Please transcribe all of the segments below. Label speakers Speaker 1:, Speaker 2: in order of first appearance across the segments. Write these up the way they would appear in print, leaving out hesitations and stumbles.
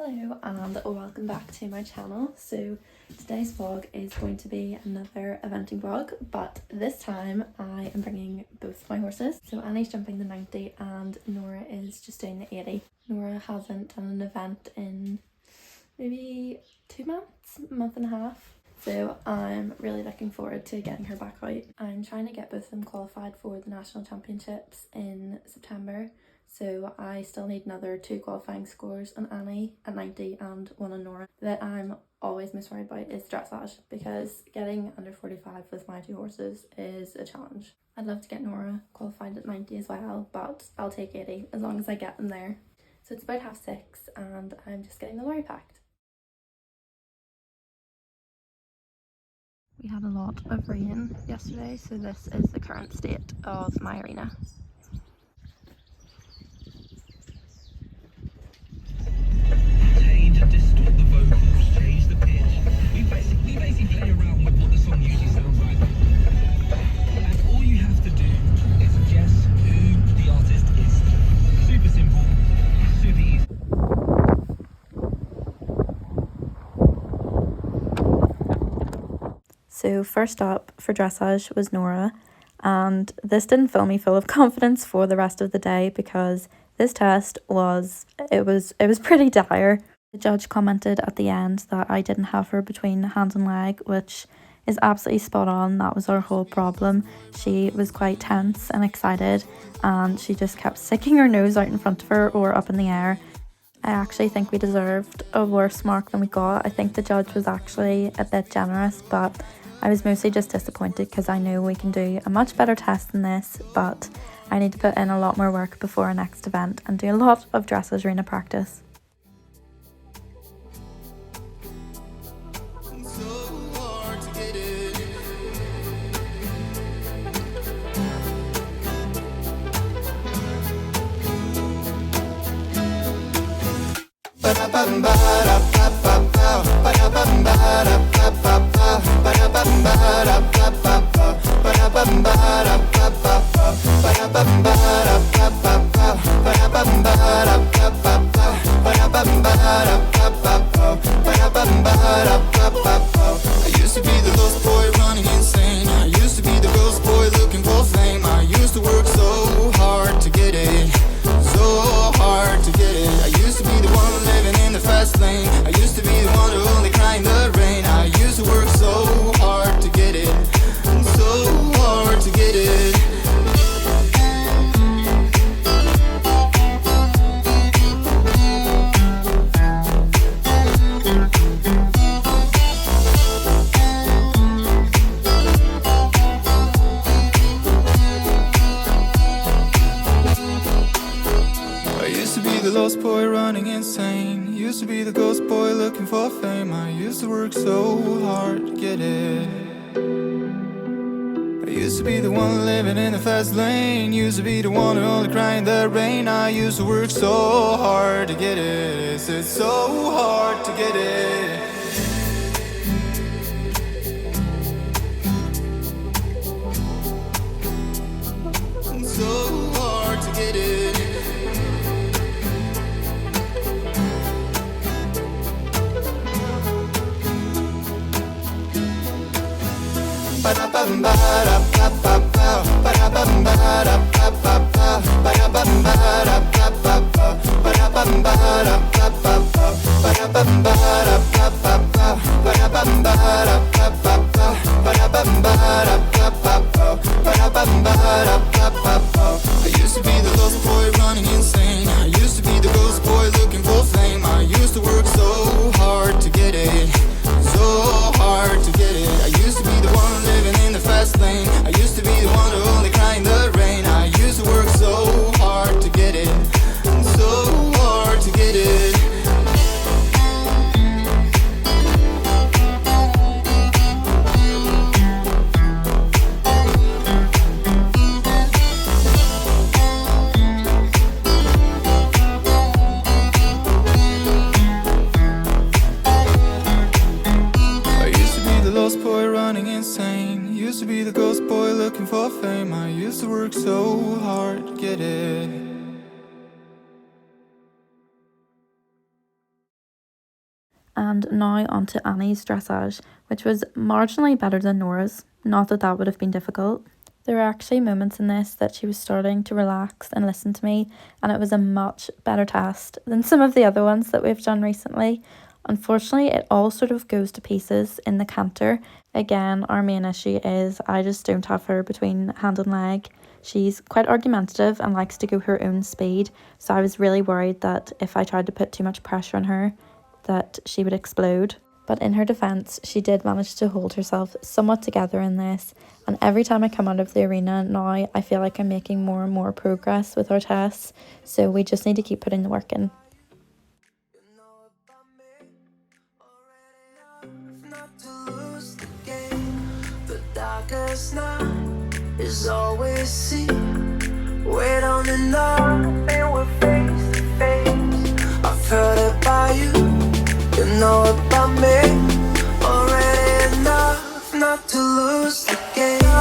Speaker 1: Hello and welcome back to my channel. So today's vlog is going to be another eventing vlog, but this time I am bringing both my horses. So Annie's jumping the 90 and Nora is just doing the 80. Nora hasn't done an event in maybe 2 months, a month and a half. So I'm really looking forward to getting her back out. I'm trying to get both of them qualified for the national championships in September. So I still need another 2 qualifying scores on Annie at 90 and 1 on Nora. That I'm always most worried about is dressage, because getting under 45 with my 2 horses is a challenge. I'd love to get Nora qualified at 90 as well, but I'll take 80 as long as I get them there. So it's about 6:30 and I'm just getting the lorry packed. We had a lot of rain yesterday, so this is the current state of my arena.
Speaker 2: Distort the vocals, change the pitch. We basically play around with what the song usually sounds like. And all you have to do is guess who the artist is. Super simple, super easy.
Speaker 1: So first up for dressage was Nora, and this didn't fill me full of confidence for the rest of the day because this test was pretty dire. The judge commented at the end that I didn't have her between hand and leg, which is absolutely spot on. That was our whole problem. She was quite tense and excited, and she just kept sticking her nose out in front of her or up in the air. I actually think we deserved a worse mark than we got. I think the judge was actually a bit generous, but I was mostly just disappointed because I knew we can do a much better test than this, but I need to put in a lot more work before our next event and do a lot of dressage arena practice.
Speaker 3: I used to be the lost boy running insane. I used to be the ghost boy looking for fame. I used to work so hard to get it, so hard to get it. I used to be the one living in the fast lane. I used to be the one who only cried in the rain. I used to work so hard to get it, so hard to get it. Lost boy running insane. Used to be the ghost boy looking for fame. I used to work so hard to get it. I used to be the one living in the fast lane. Used to be the one who only cried in the rain. I used to work so hard to get it. It's so hard to get it. So hard to get it. I used to be the lost boy running insane. I used to be the ghost boy looking for flame. I used to work so hard to get it, so hard to get it. I used to be the one living in the fast lane. I used to be the one who only cried in the rain. I used to work so hard to get it, so hard to get it.
Speaker 1: And now on to Annie's dressage, which was marginally better than Nora's. Not that that would have been difficult. There were actually moments in this that she was starting to relax and listen to me, and it was a much better test than some of the other ones that we've done recently. Unfortunately, it all sort of goes to pieces in the canter. Again, our main issue is I just don't have her between hand and leg. She's quite argumentative and likes to go her own speed, so I was really worried that if I tried to put too much pressure on her, that she would explode. But in her defence, she did manage to hold herself somewhat together in this, and every time I come out of the arena now, I feel like I'm making more and more progress with our tests, so we just need to keep putting the work in.
Speaker 3: Darkest night is always seen. Wait on and on, and we're face to face. I've heard about you, you know about me. Already enough not to lose the game. No, I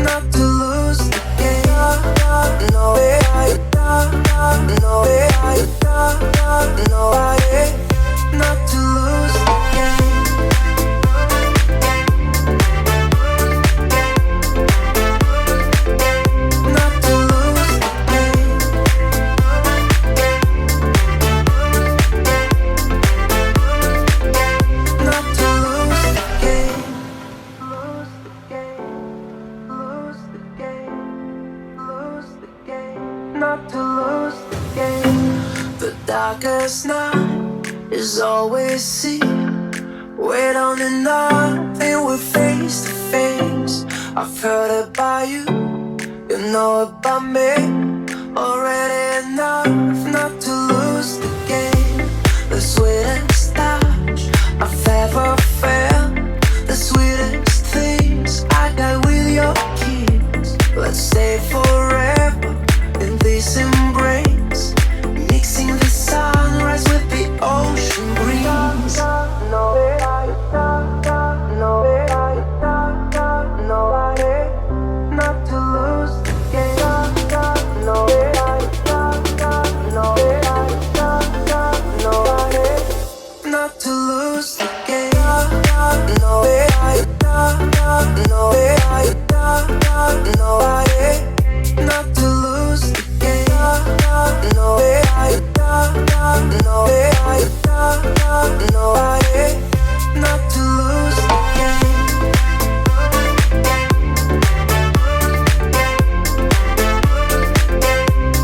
Speaker 3: not to lose the game. No, I not to lose the game. Not to lose the game. Not to lose the game. Lose the game. Lose the game. Lose the game. Not to lose the game. The darkest night is always seen. Wait on and on, and we're face to face. I've heard about you, you know about me. Already enough not to lose the game. The sweetest touch I've ever felt, the sweetest things I got with your kiss. Let's stay forever in this embrace, mixing the sunrise with the ocean breeze. No, not to lose the game. No, not to lose the game. No, not to lose the game. No, not to lose the game.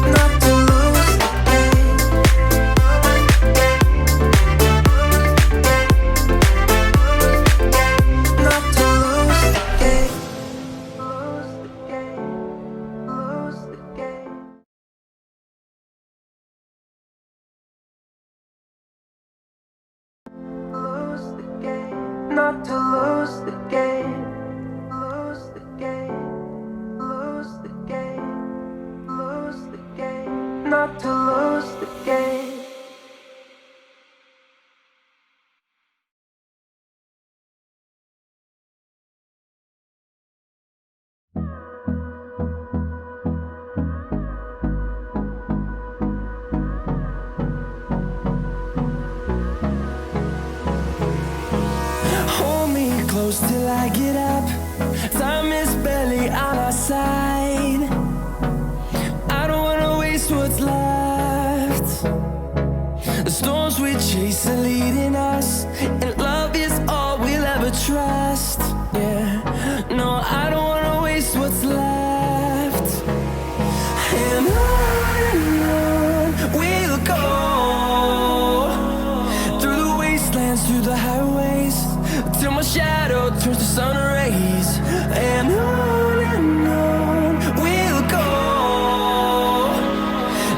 Speaker 3: Not to lose the game. Not to lose the game. Lose the game. Lose the game. Lose the game. Not to lose the game. Lose the game. Lose the game. Lose the game. Not to lose the game.
Speaker 4: Hold me close till I get up. Time is barely on our side. I don't wanna waste what's left. The storms we chase are leading us, and love is all we'll ever trust. Yeah, no, I don't wanna waste what's left. And on we'll go, through the wastelands, through the highways, till my shadow turns to sun rays. And on we'll go,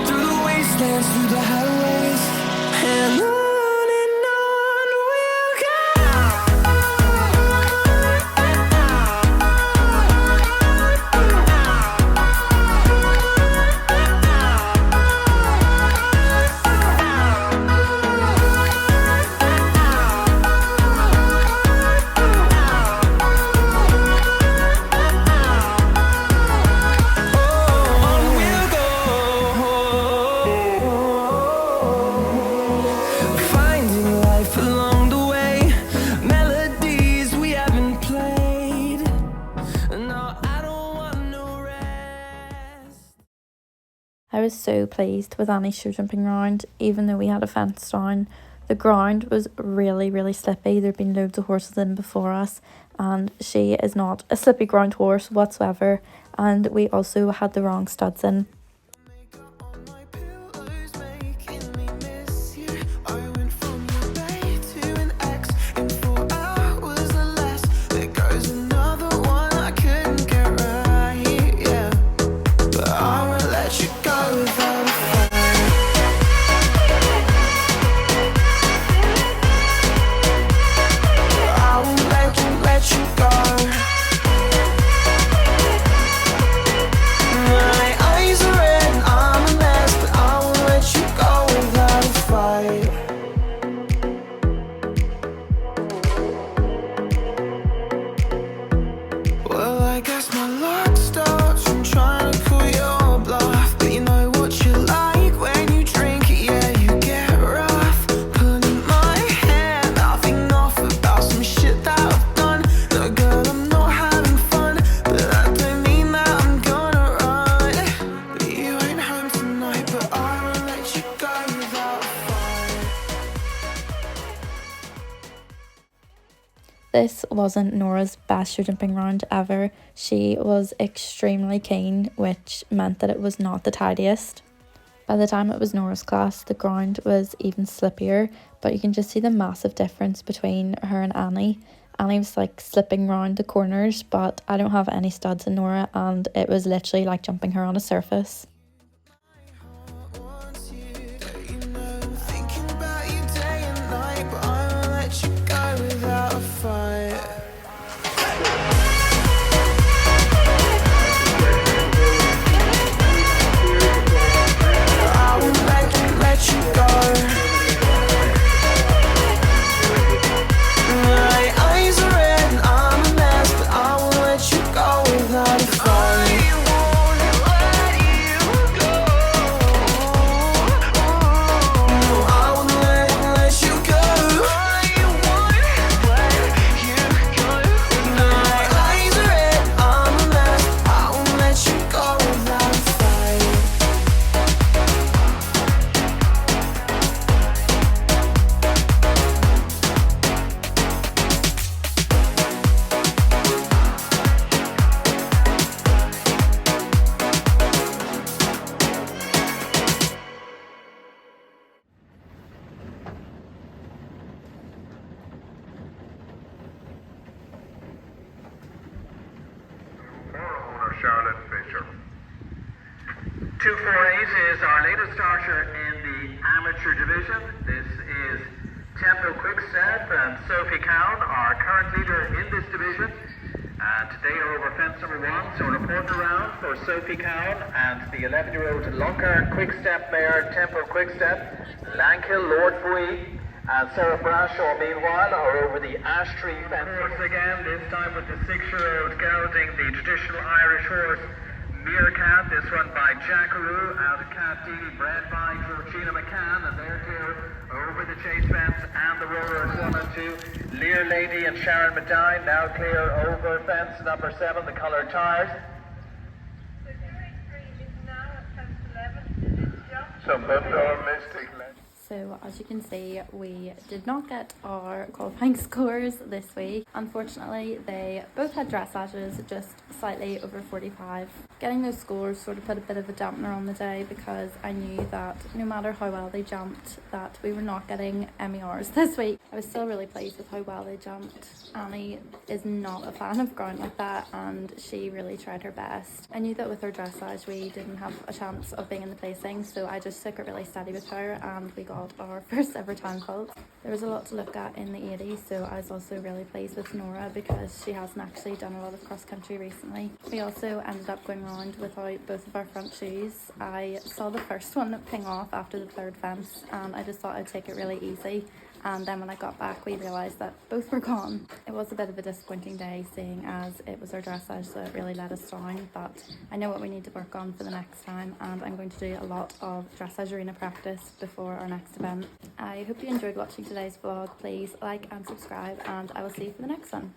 Speaker 4: through the wastelands, through the highways. And on
Speaker 1: I was so pleased with Annie's show jumping round, even though we had a fence down. The ground was really, really slippy. There'd been loads of horses in before us, and she is not a slippy ground horse whatsoever. And we also had the wrong studs in. This wasn't Nora's best show jumping round ever. She was extremely keen, which meant that it was not the tidiest. By the time it was Nora's class, the ground was even slippier, but you can just see the massive difference between her and Annie. Annie was like slipping round the corners, but I don't have any studs in Nora, and it was literally like jumping her on a surface.
Speaker 5: Charlotte Fisher. 248 is our latest starter in the amateur division. This is Tempo Quickstep and Sophie Cowan, our current leader in this division. And today are over fence number 1, so an important round for Sophie Cowan and the 11-year-old Lunker Quickstep mare Tempo Quickstep, Lankill Lord Fui, and Sarah Brashaw, meanwhile, are over the ash tree fence. Once again, this time with the 6-year-old gelding, the traditional Irish horse, Meerkat, this one by Jackaroo, out of Catini, bred by Georgina McCann, and they're here over the chase fence, and the rowers 1 and 2, Lear Lady and Sharon Medine, now clear over fence number 7, the coloured tyres. So Bundo Mystic.
Speaker 1: So as you can see, we did not get our qualifying scores this week. Unfortunately, they both had dressages just slightly over 45. Getting those scores sort of put a bit of a dampener on the day because I knew that no matter how well they jumped, that we were not getting MERs this week. I was still really pleased with how well they jumped. Annie is not a fan of ground like that, and she really tried her best. I knew that with her dressage we didn't have a chance of being in the placing, so I just took it really steady with her and we got our first ever time fault. There was a lot to look at in the 80s, so I was also really pleased with Nora because she hasn't actually done a lot of cross country recently. We also ended up going round without both of our front shoes. I saw the first one ping off after the third fence and I just thought I'd take it really easy, and then when I got back we realised that both were gone. It was a bit of a disappointing day seeing as it was our dressage that really let us down, but I know what we need to work on for the next time and I'm going to do a lot of dressage arena practice before our next event. I hope you enjoyed watching today's vlog. Please like and subscribe and I will see you for the next one.